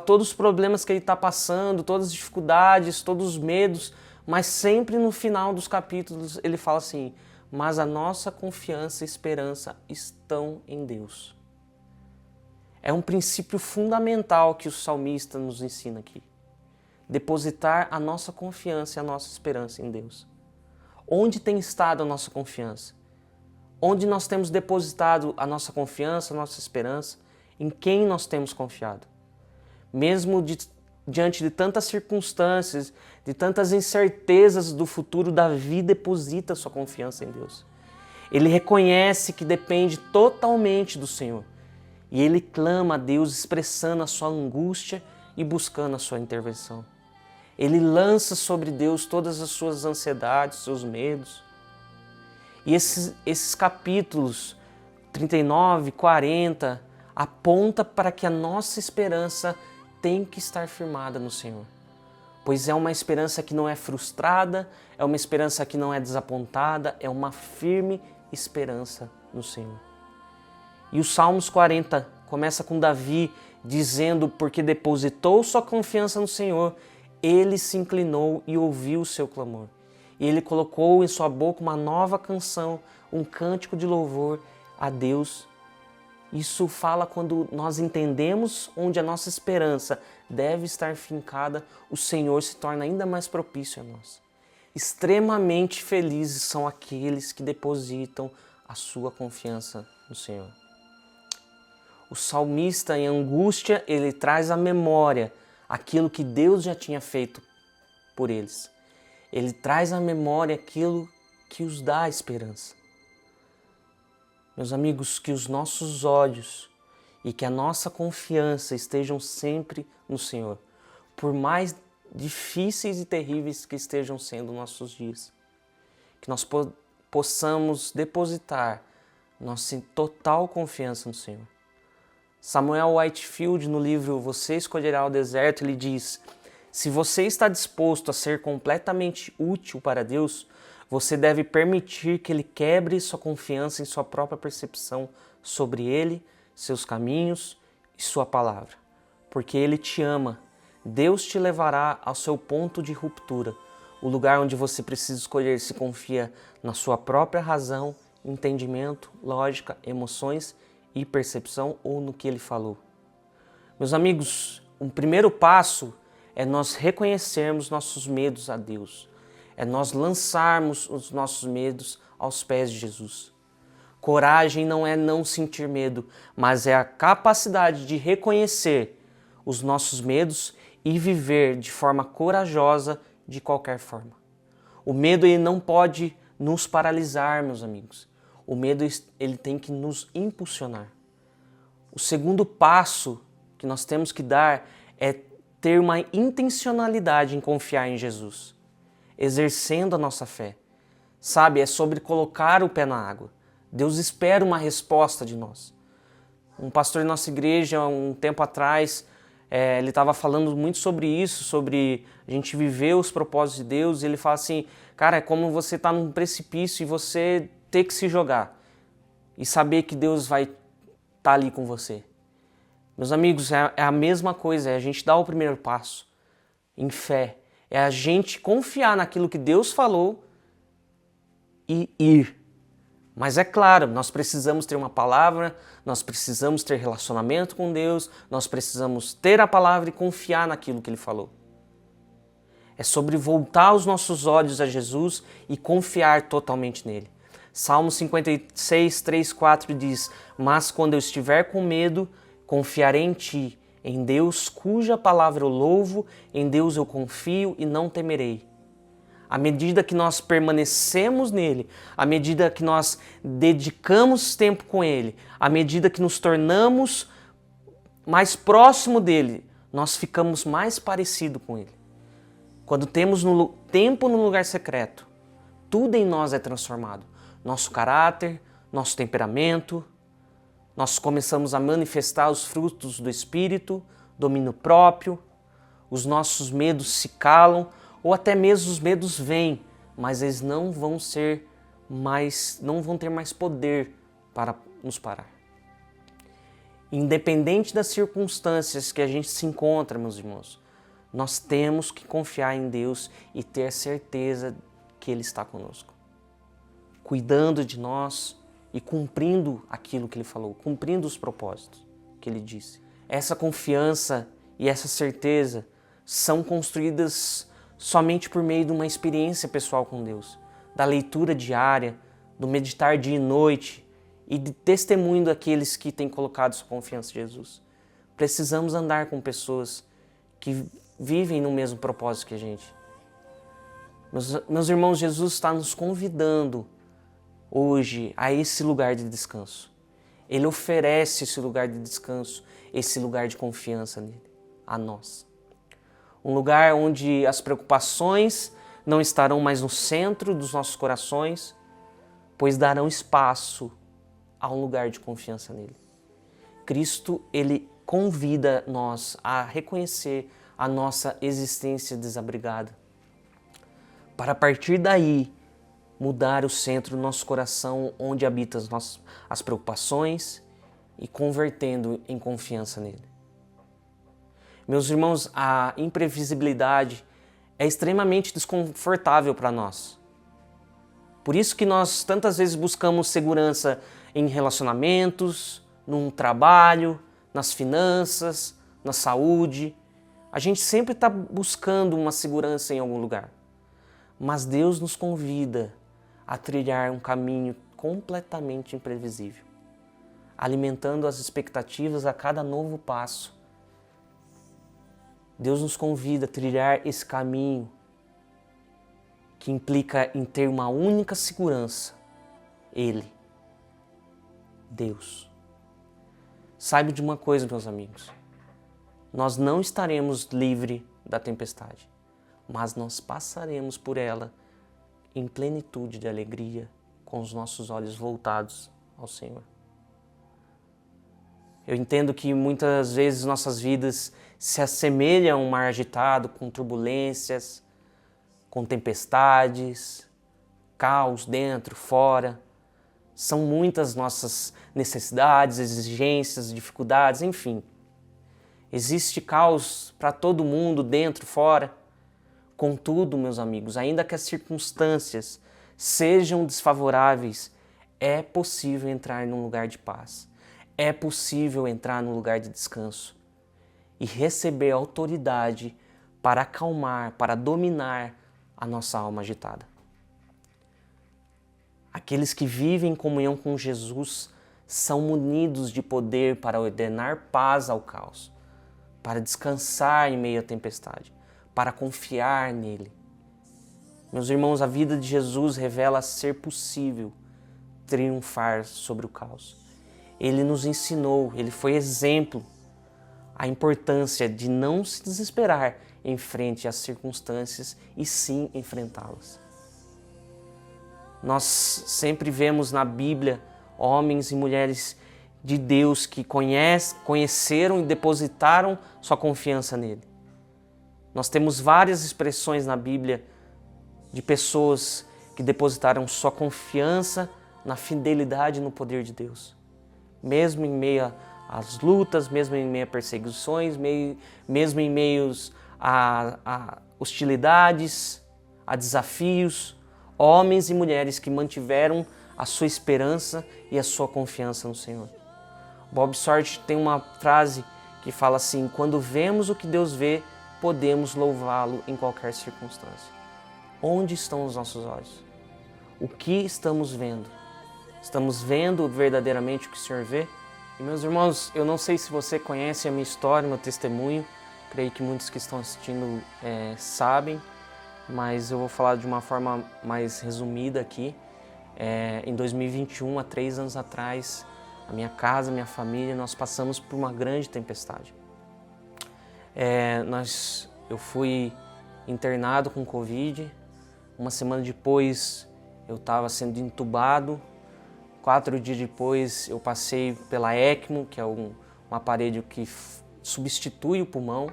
todos os problemas que ele está passando, todas as dificuldades, todos os medos, mas sempre no final dos capítulos ele fala assim: mas a nossa confiança e esperança estão em Deus. É um princípio fundamental que o salmista nos ensina aqui. Depositar a nossa confiança e a nossa esperança em Deus. Onde tem estado a nossa confiança? Onde nós temos depositado a nossa confiança, a nossa esperança? Em quem nós temos confiado? Mesmo diante de tantas circunstâncias, de tantas incertezas do futuro, Davi deposita sua confiança em Deus. Ele reconhece que depende totalmente do Senhor. E ele clama a Deus expressando a sua angústia e buscando a sua intervenção. Ele lança sobre Deus todas as suas ansiedades, seus medos. E esses capítulos 39, 40, aponta para que a nossa esperança tem que estar firmada no Senhor. Pois é uma esperança que não é frustrada, é uma esperança que não é desapontada, é uma firme esperança no Senhor. E o Salmos 40 começa com Davi dizendo: porque depositou sua confiança no Senhor, ele se inclinou e ouviu o seu clamor. E ele colocou em sua boca uma nova canção, um cântico de louvor a Deus. Isso fala quando nós entendemos onde a nossa esperança deve estar fincada, o Senhor se torna ainda mais propício a nós. Extremamente felizes são aqueles que depositam a sua confiança no Senhor. O salmista, em angústia, ele traz à memória aquilo que Deus já tinha feito por eles. Ele traz à memória aquilo que os dá esperança. Meus amigos, que os nossos olhos e que a nossa confiança estejam sempre no Senhor, por mais difíceis e terríveis que estejam sendo nossos dias. Que nós possamos depositar nossa total confiança no Senhor. Samuel Whitefield, no livro Você Escolherá o Deserto, ele diz: se você está disposto a ser completamente útil para Deus, você deve permitir que Ele quebre sua confiança em sua própria percepção sobre Ele, seus caminhos e sua palavra. Porque Ele te ama, Deus te levará ao seu ponto de ruptura, o lugar onde você precisa escolher se confia na sua própria razão, entendimento, lógica, emoções e percepção ou no que Ele falou. Meus amigos, um primeiro passo é nós reconhecermos nossos medos a Deus. É nós lançarmos os nossos medos aos pés de Jesus. Coragem não é não sentir medo, mas é a capacidade de reconhecer os nossos medos e viver de forma corajosa de qualquer forma. O medo ele não pode nos paralisar, meus amigos. O medo ele tem que nos impulsionar. O segundo passo que nós temos que dar é ter uma intencionalidade em confiar em Jesus, exercendo a nossa fé. Sabe, é sobre colocar o pé na água. Deus espera uma resposta de nós. Um pastor de nossa igreja, um tempo atrás, ele estava falando muito sobre isso, sobre a gente viver os propósitos de Deus, e ele fala assim, cara, é como você estar num precipício e você ter que se jogar e saber que Deus vai estar ali com você. Meus amigos, é a mesma coisa, é a gente dar o primeiro passo em fé, é a gente confiar naquilo que Deus falou e ir. Mas é claro, nós precisamos ter uma palavra, nós precisamos ter relacionamento com Deus, nós precisamos ter a palavra e confiar naquilo que Ele falou. É sobre voltar os nossos olhos a Jesus e confiar totalmente nele. Salmo 56, 3, 4 diz: mas quando eu estiver com medo, confiarei em Ti, em Deus cuja palavra eu louvo, em Deus eu confio e não temerei. À medida que nós permanecemos nele, à medida que nós dedicamos tempo com ele, à medida que nos tornamos mais próximo dele, nós ficamos mais parecidos com ele. Quando temos tempo no lugar secreto, tudo em nós é transformado. Nosso caráter, nosso temperamento, nós começamos a manifestar os frutos do Espírito, domínio próprio, os nossos medos se calam, ou até mesmo os medos vêm, mas eles não vão ter mais poder para nos parar. Independente das circunstâncias que a gente se encontra, meus irmãos, nós temos que confiar em Deus e ter certeza que Ele está conosco, cuidando de nós e cumprindo aquilo que Ele falou, cumprindo os propósitos que Ele disse. Essa confiança e essa certeza são construídas somente por meio de uma experiência pessoal com Deus, da leitura diária, do meditar dia e noite e de testemunho daqueles que têm colocado sua confiança em Jesus. Precisamos andar com pessoas que vivem no mesmo propósito que a gente. Meus irmãos, Jesus está nos convidando hoje a esse lugar de descanso. Ele oferece esse lugar de descanso, esse lugar de confiança nele, a nós. Um lugar onde as preocupações não estarão mais no centro dos nossos corações, pois darão espaço a um lugar de confiança nele. Cristo, ele convida nós a reconhecer a nossa existência desabrigada, para a partir daí mudar o centro do nosso coração, onde habitam as preocupações, e convertendo em confiança nele. Meus irmãos, a imprevisibilidade é extremamente desconfortável para nós. Por isso que nós tantas vezes buscamos segurança em relacionamentos, num trabalho, nas finanças, na saúde. A gente sempre está buscando uma segurança em algum lugar. Mas Deus nos convida a trilhar um caminho completamente imprevisível, alimentando as expectativas a cada novo passo. Deus nos convida a trilhar esse caminho que implica em ter uma única segurança, Ele, Deus. Saiba de uma coisa, meus amigos, nós não estaremos livres da tempestade, mas nós passaremos por ela em plenitude de alegria, com os nossos olhos voltados ao Senhor. Eu entendo que muitas vezes nossas vidas se assemelham a um mar agitado, com turbulências, com tempestades, caos dentro, fora. São muitas nossas necessidades, exigências, dificuldades, enfim. Existe caos para todo mundo, dentro, fora. Contudo, meus amigos, ainda que as circunstâncias sejam desfavoráveis, é possível entrar num lugar de paz. É possível entrar num lugar de descanso e receber autoridade para acalmar, para dominar a nossa alma agitada. Aqueles que vivem em comunhão com Jesus são munidos de poder para ordenar paz ao caos, para descansar em meio à tempestade, para confiar nele. Meus irmãos, a vida de Jesus revela ser possível triunfar sobre o caos. Ele nos ensinou, ele foi exemplo, a importância de não se desesperar em frente às circunstâncias e sim enfrentá-las. Nós sempre vemos na Bíblia homens e mulheres de Deus que conheceram e depositaram sua confiança nele. Nós temos várias expressões na Bíblia de pessoas que depositaram sua confiança na fidelidade e no poder de Deus. Mesmo em meio às lutas, mesmo em meio a perseguições, mesmo em meio a hostilidades, a desafios, homens e mulheres que mantiveram a sua esperança e a sua confiança no Senhor. Bob Sorge tem uma frase que fala assim: quando vemos o que Deus vê, podemos louvá-lo em qualquer circunstância. Onde estão os nossos olhos? O que estamos vendo? Estamos vendo verdadeiramente o que o Senhor vê? E meus irmãos, eu não sei se você conhece a minha história, meu testemunho, creio que muitos que estão assistindo sabem, mas eu vou falar de uma forma mais resumida aqui. Em 2021, há 3 anos atrás, a minha casa, a minha família, nós passamos por uma grande tempestade. Eu fui internado com Covid, uma semana depois eu estava sendo entubado, 4 dias depois eu passei pela ECMO, que é um aparelho que substitui o pulmão.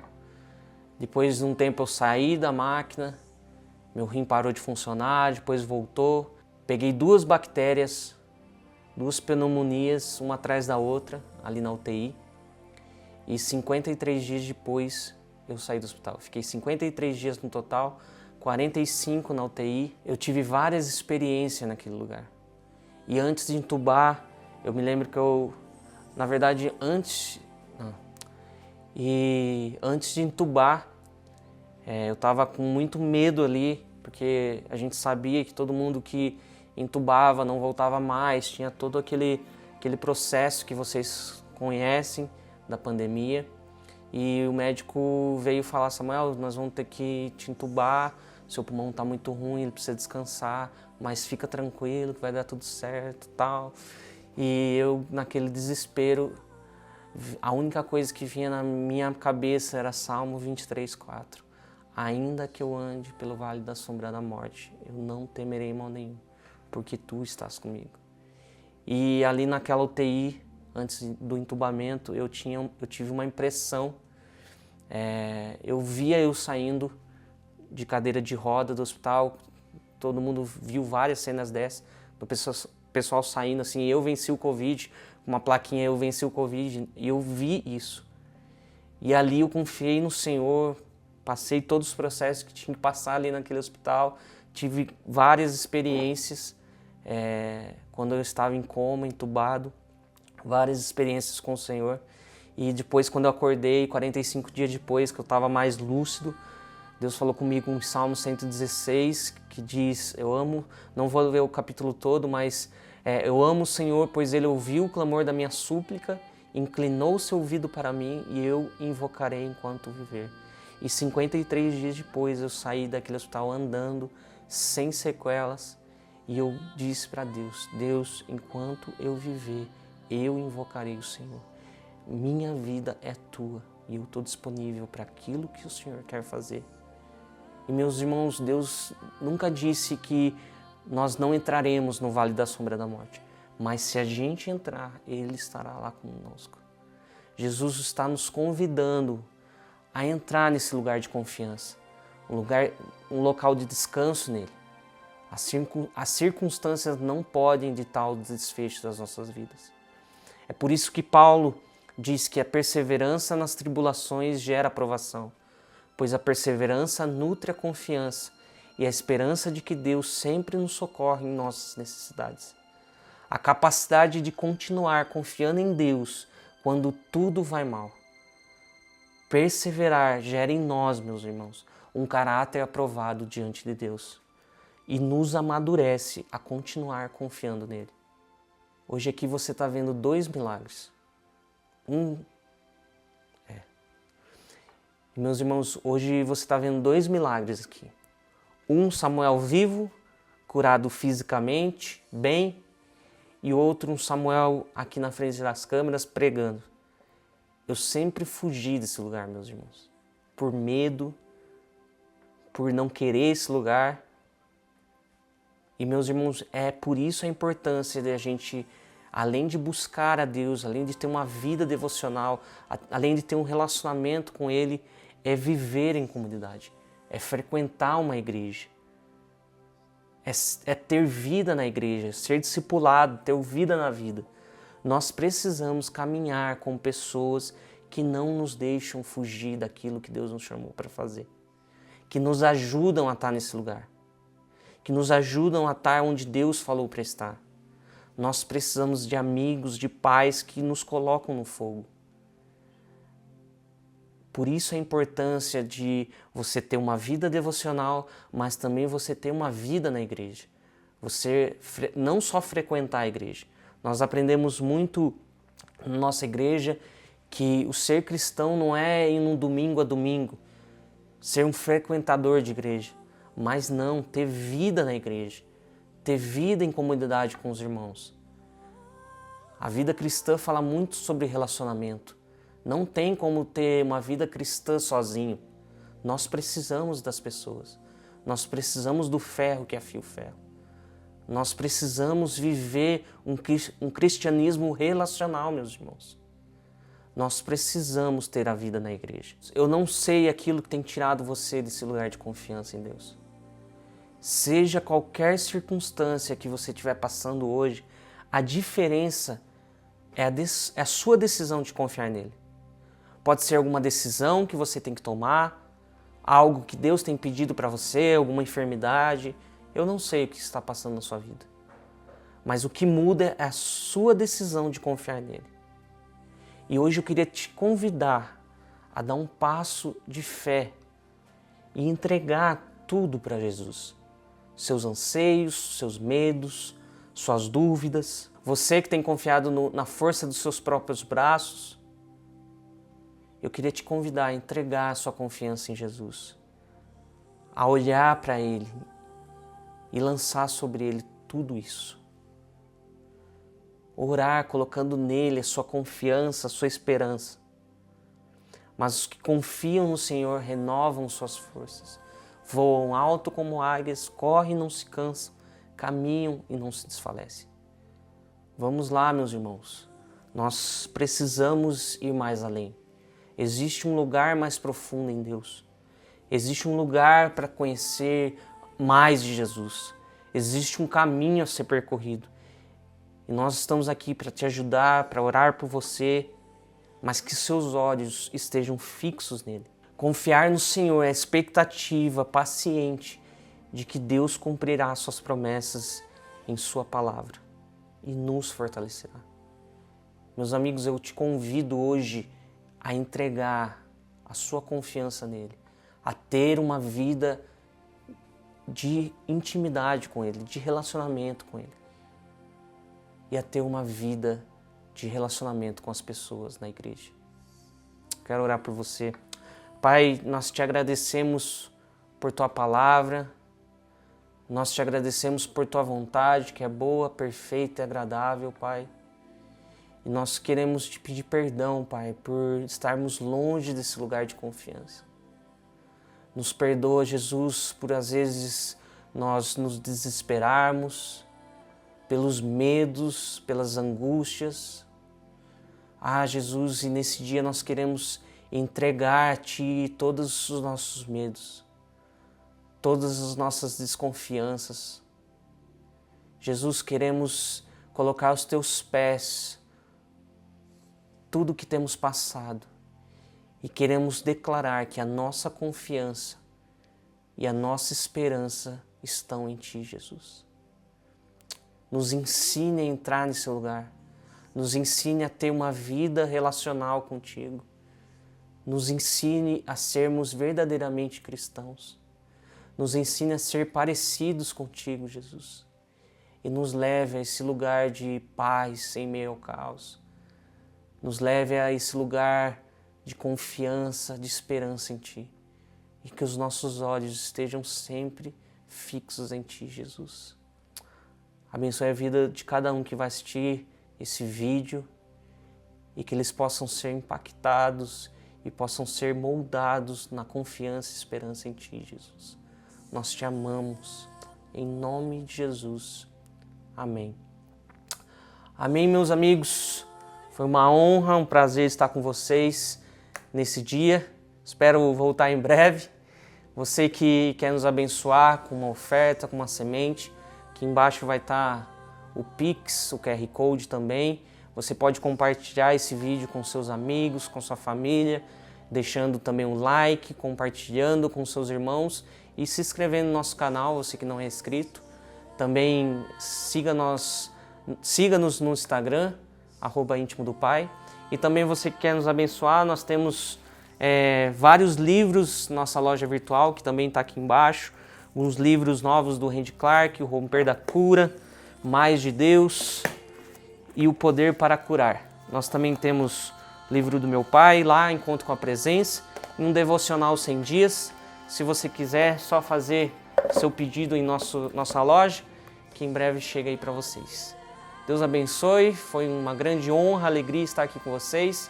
Depois de um tempo eu saí da máquina, meu rim parou de funcionar, depois voltou. Peguei 2 bactérias, 2 pneumonias, uma atrás da outra, ali na UTI. E 53 dias depois eu saí do hospital. Fiquei 53 dias no total, 45 na UTI. Eu tive várias experiências naquele lugar. E antes de entubar, eu me lembro que antes de entubar, eu estava com muito medo ali, porque a gente sabia que todo mundo que entubava, não voltava mais, tinha todo aquele processo que vocês conhecem da pandemia. E o médico veio falar: Samuel, nós vamos ter que te entubar, seu pulmão está muito ruim, ele precisa descansar, mas fica tranquilo que vai dar tudo certo, tal. E eu, naquele desespero, a única coisa que vinha na minha cabeça era Salmo 23:4. Ainda que eu ande pelo vale da sombra da morte, eu não temerei mal nenhum, porque tu estás comigo. E ali naquela UTI, antes do entubamento, eu tive uma impressão. Eu via eu saindo de cadeira de roda do hospital, todo mundo viu várias cenas dessas, do pessoal saindo assim, eu venci o Covid, uma plaquinha, eu venci o Covid, e eu vi isso. E ali eu confiei no Senhor, passei todos os processos que tinha que passar ali naquele hospital, tive várias experiências quando eu estava em coma, entubado, várias experiências com o Senhor. E depois, quando eu acordei, 45 dias depois, que eu estava mais lúcido, Deus falou comigo em Salmo 116, que diz, eu amo, não vou ler o capítulo todo, mas eu amo o Senhor, pois Ele ouviu o clamor da minha súplica, inclinou seu ouvido para mim e eu invocarei enquanto viver. E 53 dias depois eu saí daquele hospital andando, sem sequelas, e eu disse para Deus: Deus, enquanto eu viver, eu invocarei o Senhor. Minha vida é tua e eu estou disponível para aquilo que o Senhor quer fazer. E meus irmãos, Deus nunca disse que nós não entraremos no vale da sombra da morte, mas se a gente entrar, Ele estará lá conosco. Jesus está nos convidando a entrar nesse lugar de confiança, um local de descanso nele. As circunstâncias não podem ditar o desfecho das nossas vidas. É por isso que Paulo diz que a perseverança nas tribulações gera aprovação, pois a perseverança nutre a confiança e a esperança de que Deus sempre nos socorre em nossas necessidades. A capacidade de continuar confiando em Deus quando tudo vai mal. Perseverar gera em nós, meus irmãos, um caráter aprovado diante de Deus e nos amadurece a continuar confiando nele. Hoje aqui você está vendo 2 milagres. Meus irmãos, hoje você está vendo 2 milagres aqui. Samuel vivo, curado fisicamente, bem, e outro, Samuel aqui na frente das câmeras pregando. Eu sempre fugi desse lugar, meus irmãos, por medo, por não querer esse lugar. E, meus irmãos, é por isso a importância de a gente, além de buscar a Deus, além de ter uma vida devocional, além de ter um relacionamento com Ele, é viver em comunidade, é frequentar uma igreja, é ter vida na igreja, ser discipulado, ter vida na vida. Nós precisamos caminhar com pessoas que não nos deixam fugir daquilo que Deus nos chamou para fazer, que nos ajudam a estar nesse lugar, que nos ajudam a estar onde Deus falou para estar. Nós precisamos de amigos, de pais que nos colocam no fogo. Por isso a importância de você ter uma vida devocional, mas também você ter uma vida na igreja. Você não só frequentar a igreja. Nós aprendemos muito na nossa igreja que o ser cristão não é ir num domingo a domingo, ser um frequentador de igreja, mas não, ter vida na igreja, ter vida em comunidade com os irmãos. A vida cristã fala muito sobre relacionamento. Não tem como ter uma vida cristã sozinho. Nós precisamos das pessoas. Nós precisamos do ferro que afia o ferro. Nós precisamos viver um cristianismo relacional, meus irmãos. Nós precisamos ter a vida na igreja. Eu não sei aquilo que tem tirado você desse lugar de confiança em Deus. Seja qualquer circunstância que você estiver passando hoje, a diferença é a sua decisão de confiar nele. Pode ser alguma decisão que você tem que tomar, algo que Deus tem pedido para você, alguma enfermidade. Eu não sei o que está passando na sua vida. Mas o que muda é a sua decisão de confiar nele. E hoje eu queria te convidar a dar um passo de fé e entregar tudo para Jesus. seus anseios, seus medos, suas dúvidas. Você que tem confiado na força dos seus próprios braços, eu queria te convidar a entregar a sua confiança em Jesus, a olhar para Ele e lançar sobre Ele tudo isso. Orar colocando nele a sua confiança, a sua esperança. Mas os que confiam no Senhor renovam suas forças, voam alto como águias, correm e não se cansam, caminham e não se desfalecem. Vamos lá, meus irmãos, nós precisamos ir mais além. Existe um lugar mais profundo em Deus. Existe um lugar para conhecer mais de Jesus. Existe um caminho a ser percorrido. E nós estamos aqui para te ajudar, para orar por você, mas que seus olhos estejam fixos nele. Confiar no Senhor é a expectativa paciente de que Deus cumprirá suas promessas em sua palavra e nos fortalecerá. Meus amigos, eu te convido hoje a entregar a sua confiança nele, a ter uma vida de intimidade com ele, de relacionamento com ele, e a ter uma vida de relacionamento com as pessoas na igreja. Quero orar por você. Pai, nós te agradecemos por tua palavra, nós te agradecemos por tua vontade, que é boa, perfeita e agradável, Pai. E nós queremos te pedir perdão, Pai, por estarmos longe desse lugar de confiança. Nos perdoa, Jesus, por às vezes nós nos desesperarmos, pelos medos, pelas angústias. Ah, Jesus, e nesse dia nós queremos entregar a Ti todos os nossos medos, todas as nossas desconfianças. Jesus, queremos colocar aos Teus pés tudo o que temos passado e queremos declarar que a nossa confiança e a nossa esperança estão em Ti, Jesus. Nos ensine a entrar nesse lugar, nos ensine a ter uma vida relacional contigo, nos ensine a sermos verdadeiramente cristãos, nos ensine a ser parecidos contigo, Jesus, e nos leve a esse lugar de paz em meio ao caos, nos leve a esse lugar de confiança, de esperança em Ti, e que os nossos olhos estejam sempre fixos em Ti, Jesus. Abençoe a vida de cada um que vai assistir esse vídeo e que eles possam ser impactados e possam ser moldados na confiança e esperança em Ti, Jesus. Nós Te amamos, em nome de Jesus. Amém. Amém, meus amigos. Foi uma honra, um prazer estar com vocês nesse dia. Espero voltar em breve. Você que quer nos abençoar com uma oferta, com uma semente, aqui embaixo vai estar o Pix, o QR Code também. Você pode compartilhar esse vídeo com seus amigos, com sua família, deixando também um like, compartilhando com seus irmãos e se inscrevendo no nosso canal, você que não é inscrito. Também siga-nos no Instagram, @íntimo do Pai. E também você que quer nos abençoar, nós temos vários livros na nossa loja virtual, que também está aqui embaixo. Uns livros novos do Randy Clark, O Romper da Cura, Mais de Deus e O Poder para Curar. Nós também temos o livro do meu pai, lá, Encontro com a Presença, e um devocional 100 dias. Se você quiser, só fazer seu pedido em nossa loja, que em breve chega aí para vocês. Deus abençoe, foi uma grande honra, alegria estar aqui com vocês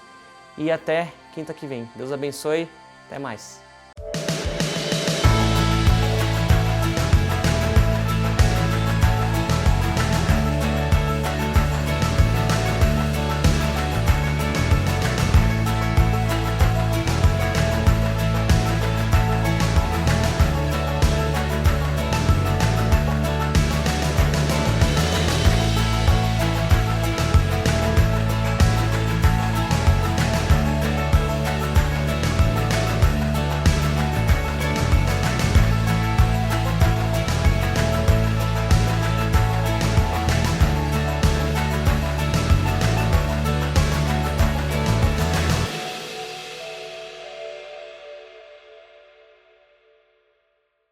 e até quinta que vem. Deus abençoe, até mais.